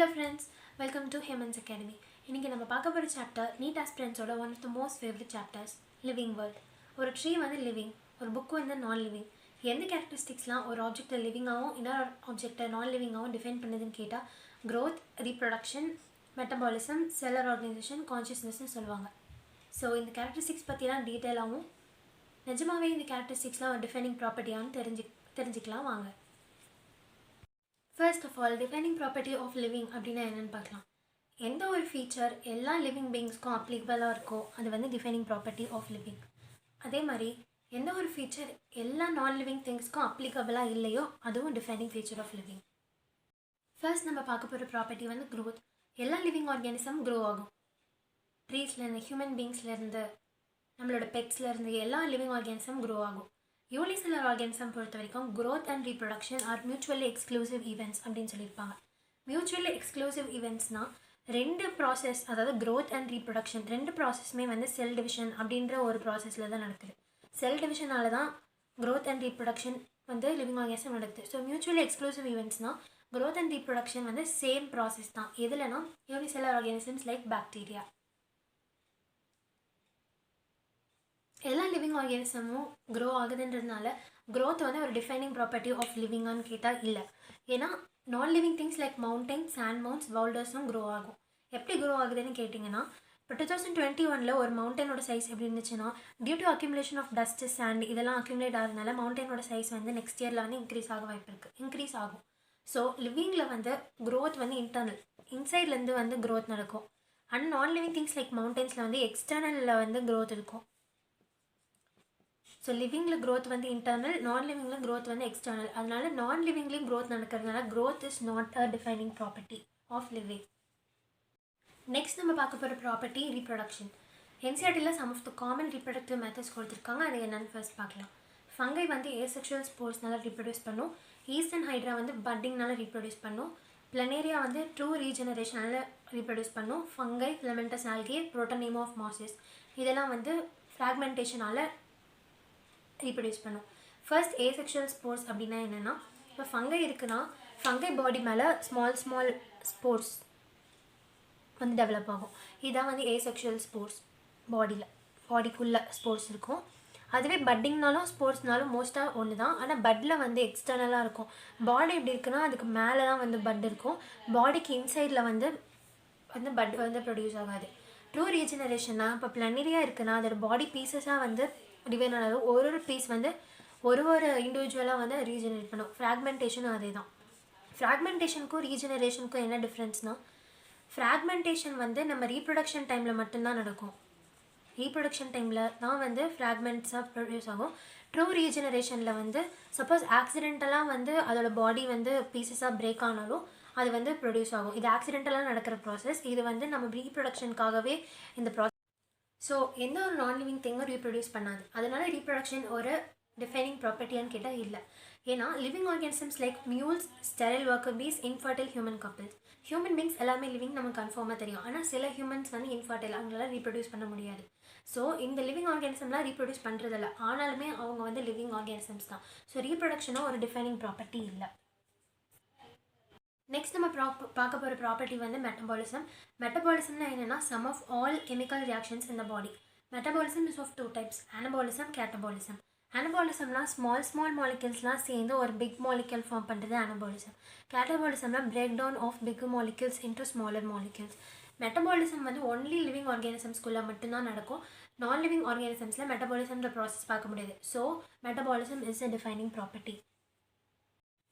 Hello friends, welcome to Hemans Academy. இன்னைக்கு நம்ம பார்க்க போற chapter NEET aspirants ஓட one of the most favorite chapters, living world. ஒரு tree வந்து living, ஒரு book வந்து non living. எந்த characteristicsலாம் ஒரு ஆப்ஜெக்ட் லிவிங் ஆவும் இன்னொரு ஆப்ஜெக்ட் நான் லிவிங் ஆவும் டிஃபைன் பண்ணுதுன்னு கேட்டா growth, reproduction, metabolism, cellular organization, consciousness னு சொல்வாங்க. சோ இந்த characteristics பத்திலாம் டீடைலாவும் நிஜமாவே இந்த characteristicsலாம் ஒரு டிஃபைனிங் ப்ராப்பர்ட்டியான்னு தெரிஞ்சுக்கலாம் வாங்க. First of all, defining property of living அப்படின்னா என்னன்னு பார்க்கலாம். எந்த ஒரு ஃபீச்சர் எல்லா லிவிங் பீயிங்ஸ்க்கும் அப்ளிகபிளாக இருக்கோ அது வந்து டிஃபைனிங் ப்ராப்பர்ட்டி ஆஃப் லிவிங். அதே மாதிரி எந்த ஒரு ஃபீச்சர் எல்லா நான் லிவிங் திங்ஸ்க்கும் அப்ளிகபிளாக இல்லையோ அதுவும் defining feature of living. First நம்ம பார்க்க போகிற ப்ராப்பர்ட்டி வந்து க்ரோத். எல்லா லிவிங் ஆர்கானிசம் க்ரோ ஆகும். ட்ரீஸ்லேருந்து ஹியூமன் பீயிங்ஸ்லேருந்து நம்மளோட பெட்ஸ்லேருந்து எல்லா லிவிங் ஆர்கானிசம் க்ரோ ஆகும். யூனிசெல்லுலர் ஆர்கானிசம் பொறுத்த வரைக்கும் growth and reproduction are mutually exclusive events அப்படின்னு சொல்லியிருப்பாங்க. மியூச்சுவலி எக்ஸ்க்ளூசிவ் ஈவெண்ட்ஸ்னால் ரெண்டு ப்ராசஸ், அதாவது growth and reproduction ரெண்டு ப்ராசஸுமே வந்து செல் டிவிஷன் அப்படின்ற ஒரு ப்ராசஸில் தான் நடக்குது. செல் டிவிஷனால தான் growth and reproduction வந்து லிவிங் ஆர்கானிசம் நடக்குது. ஸோ மியூச்சுவலி எக்ஸ்க்ளூசிவ் ஈவெண்ட்ஸ்னால் growth and reproduction வந்து சேம் ப்ராசஸ் தான். எதுலனா யூனிசெல்லுலர் ஆர்கானிசம்ஸ் லைக் பாக்டீரியா. எல்லா லிவிங் ஆர்கானிசமும் க்ரோ ஆகுதுன்றதுனால க்ரோத் வந்து ஒரு டிஃபைனிங் ப்ராப்பர்ட்டி ஆஃப் லிவிங்கான்னு கேட்டால் இல்லை. ஏன்னா non living things like mountain, sand mounds, பவுல்டர்ஸும் க்ரோ ஆகும். எப்படி க்ரோ ஆகுதுன்னு கேட்டிங்கன்னா, இப்போ 2021 ஒரு மவுண்டனோட சைஸ் எப்படி இருந்துச்சுன்னா, due to accumulation of dust, sand இதெல்லாம் அக்யூமுலேட் ஆகிறதுனால மவுண்டனோட சைஸ் வந்து நெக்ஸ்ட் இயரில் வந்து இன்க்ரீஸ் ஆக வாய்ப்பு இருக்குது, இன்க்ரீஸ் ஆகும். ஸோ லிவிங்கில் வந்து க்ரோத் வந்து இன்டர்னல், இன்சைட்லேருந்து வந்து க்ரோத் நடக்கும். அண்ட் நான் லிவிங் திங்ஸ் லைக் மவுண்டன்ஸில் வந்து எக்ஸ்டர்னலில் வந்து க்ரோத் இருக்கும். ஸோ லிவிங்கில் க்ரோத் வந்து இன்டர்னல், நான் லிவிங்கில் க்ரோத் வந்து எக்ஸ்டர்னல். அதனால நான் லிவிங்லேயும் க்ரோத் நடக்கிறதுனால growth is not a defining property of living. Next நம்ம பார்க்க போகிற ப்ராப்பர்ட்டி ரீப்ரொடக்ஷன். என்சிஆர்டியில் some of the common reproductive methods கொடுத்துருக்காங்க. அது என்னென்னு ஃபர்ஸ்ட் பார்க்கலாம். ஃபங்கை வந்து ஏசெக்ஷுவல் ஸ்போர்ஸ்னால ரீப்ரொடியூஸ் பண்ணும். ஈஸ்டர்ன் ஹைட்ரா வந்து பட்டிங்னால ரீப்ரொடியூஸ் பண்ணும். பிளனேரியா வந்து ட்ரூ ரீஜெனரேஷனால ரீப்ரொடியூஸ் பண்ணும். Fungi, filamentous algae, protonema of mosses இதெல்லாம் வந்து ஃப்ராக்மெண்டேஷனால் ரீப்ரொடியூஸ் பண்ணும். ஃபர்ஸ்ட் ஏசெக்ஷுவல் ஸ்போர்ஸ் அப்படின்னா என்னென்னா, இப்போ ஃபங்கை இருக்குன்னா ஃபங்கை பாடி மேலே ஸ்மால் ஸ்போர்ஸ் வந்து டெவலப் ஆகும். இதுதான் வந்து ஏசெக்ஷுவல் ஸ்போர்ஸ். பாடிக்குள்ளே ஸ்போர்ஸ் இருக்கும். அதுவே பட்டிங்னாலும் ஸ்போர்ட்ஸ்னாலும் மோஸ்ட்டாக ஒன்று தான். ஆனால் பட்டில் வந்து எக்ஸ்டர்னலாக இருக்கும். பாடி எப்படி இருக்குன்னா அதுக்கு மேலே தான் வந்து பட் இருக்கும். பாடிக்கு இன்சைடில் வந்து பட் வந்து ப்ரொடியூஸ் ஆகாது. ட்ரூ ரீஜெனரேஷன்னா இப்போ பிளனேரியா இருக்குன்னா அதோட பாடி பீசஸாக வந்து டிவைன் ஆனது. ஒரு பீஸ் வந்து ஒரு இண்டிவிஜுவலாக வந்து ரீஜெனரேட் பண்ணும். ஃப்ராக்மெண்டேஷனும் அதே தான். ஃப்ராக்மெண்டேஷனுக்கும் ரீஜெனரேஷனுக்கும் என்ன டிஃப்ரென்ஸ்னால், ஃப்ராக்மெண்டேஷன் வந்து நம்ம ரீப்ரொடக்ஷன் டைமில் மட்டும்தான் நடக்கும். ரீப்ரொடக்ஷன் டைமில் தான் வந்து ஃப்ராக்மெண்ட்ஸாக ப்ரொடியூஸ் ஆகும். ட்ரூ ரீஜெனரேஷனில் வந்து சப்போஸ் ஆக்சிடென்டலாக வந்து அதோட பாடி வந்து பீசஸாக பிரேக் ஆனாலும் அது வந்து ப்ரொடியூஸ் ஆகும். இது ஆக்சிடென்டலாக நடக்கிற ப்ராசஸ். இது வந்து நம்ம ரீப்ரொடக்ஷனுக்காகவே இந்த ப்ராசஸ். ஸோ எந்த ஒரு நான் லிவிங் திங்கும் ரீப்ரொடியூஸ் பண்ணாது. அதனால ரீப்ரொடக்ஷன் ஒரு டிஃபைனிங் ப்ராப்பர்ட்டியான்னு கேட்டால் இல்லை. ஏன்னா living organisms like mules, sterile worker bees, infertile human couples. Human beings எல்லாமே லிவிங் நமக்கு கன்ஃபார்மாக தெரியும். ஆனால் சில ஹியூமன்ஸ் வந்து இன்ஃபர்டைல், அவங்களால ரீப்ரொடியூஸ் பண்ண முடியாது. ஸோ இந்த லிவிங் ஆர்கானிசம்லாம் ரீப்ரொடியூஸ் பண்ணுறதில்ல. ஆனாலுமே அவங்க வந்து லிவிங் ஆர்கானிசம்ஸ் தான். ஸோ ரீப்ரொடக்ஷனும் ஒரு டிஃபைனிங் ப்ராப்பர்ட்டி இல்லை. நெக்ஸ்ட் நம்ம பார்க்க போகிற ப்ராப்பர்ட்டி வந்து மெட்டபாலிசம். மெட்டபாலிசம்னா என்னென்னா sum of all chemical reactions in the body. Metabolism is of two types, anabolism, catabolism. அனபாலிசம்னா ஸ்மால் மாலிகூல்ஸ்லாம் சேர்ந்து ஒரு பிக் மாலிகூல் ஃபார்ம் பண்ணுறது அனபாலிசம். கேட்டபாலிசம்னா break down of big molecules into smaller molecules. Metabolism வந்து ஒன்லி லிவிங் ஆர்கானிசம்ஸ்குள்ளே மட்டும்தான் நடக்கும். நான் லிவிங் ஆர்கானிசம்ஸில் மெட்டபாலிசம்ன்ற ப்ராசஸ் பார்க்க முடியாது. So metabolism is a defining property.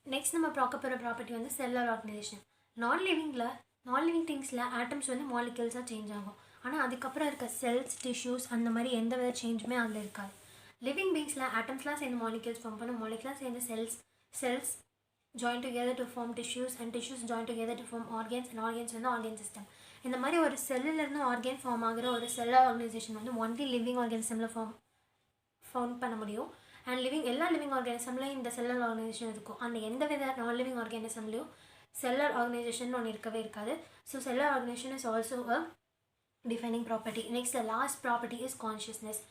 Next நம்ம பார்க்க போகிற ப்ராப்பர்ட்டி வந்து செல்லுலர் ஆர்கனைசேஷன். நான் லிவிங் திங்ஸில் ஆட்டம்ஸ் வந்து மாலிகூல்ஸாக சேஞ்ச் ஆகும். ஆனால் அதுக்கப்புறம் இருக்க செல்ஸ், டிஷ்யூஸ் அந்த மாதிரி எந்த வித சேஞ்சுமே அதில் இருக்காது. லிவிங் பீங்ஸில் ஆட்டம்ஸ்லாம் சேர்ந்து மாலிகூல்ஸ் ஃபார்ம் பண்ணும். மாலிகூல்லாம் சேர்ந்து cells join together to form tissues, and tissues join together to form organs, and organs வந்து ஆர்கன் சிஸ்டம். இந்த மாதிரி ஒரு செல்லுலேருந்து ஆர்கன் ஃபார்ம் ஆகிற ஒரு செல்லுலர் ஆர்கனைசேஷன் வந்து ஒன்லி லிவிங் ஆர்கானிசமில் ஃபார்ம் பண்ண முடியும். அண்ட் எல்லா லிவிங் ஆர்கானிசம்லையும் இந்த செல்லுலர் ஆர்கனைசேஷன் இருக்கும். அந்த எந்த வித நான் லிவிங் ஆர்கானிசம்லையும் செல்லுலர் ஆர்கனைசேஷன் ஒன்று இருக்கவே இருக்காது. So cellular organisation is also a defining property. Next the last property is consciousness.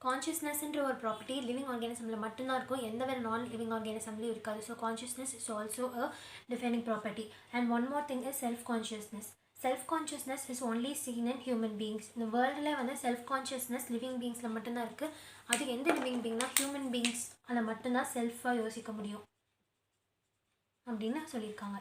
கான்ஷியஸ்னஸ்ன்ற ஒரு ப்ராப்பர்ட்டி லிவிங் ஆர்கானிசமில் மட்டும்தான் இருக்கும், எந்த வேறு நான் லிவிங் ஆர்கானிசம்லேயும் இருக்காது. So consciousness is also a defining property. And one more thing is self consciousness. Self consciousness is only seen in human beings. இந்த வேர்ல்டில் வந்து செல்ஃப் கான்ஷியஸ்னஸ் லிவிங் பீயிங்ஸில் மட்டும்தான் இருக்குது. அது எந்த லிவிங் பீயிங்னா ஹியூமன் பீயிங்ஸ் அதில் மட்டும்தான் செல்ஃபாக யோசிக்க முடியும் அப்படின்னு சொல்லியிருக்காங்க.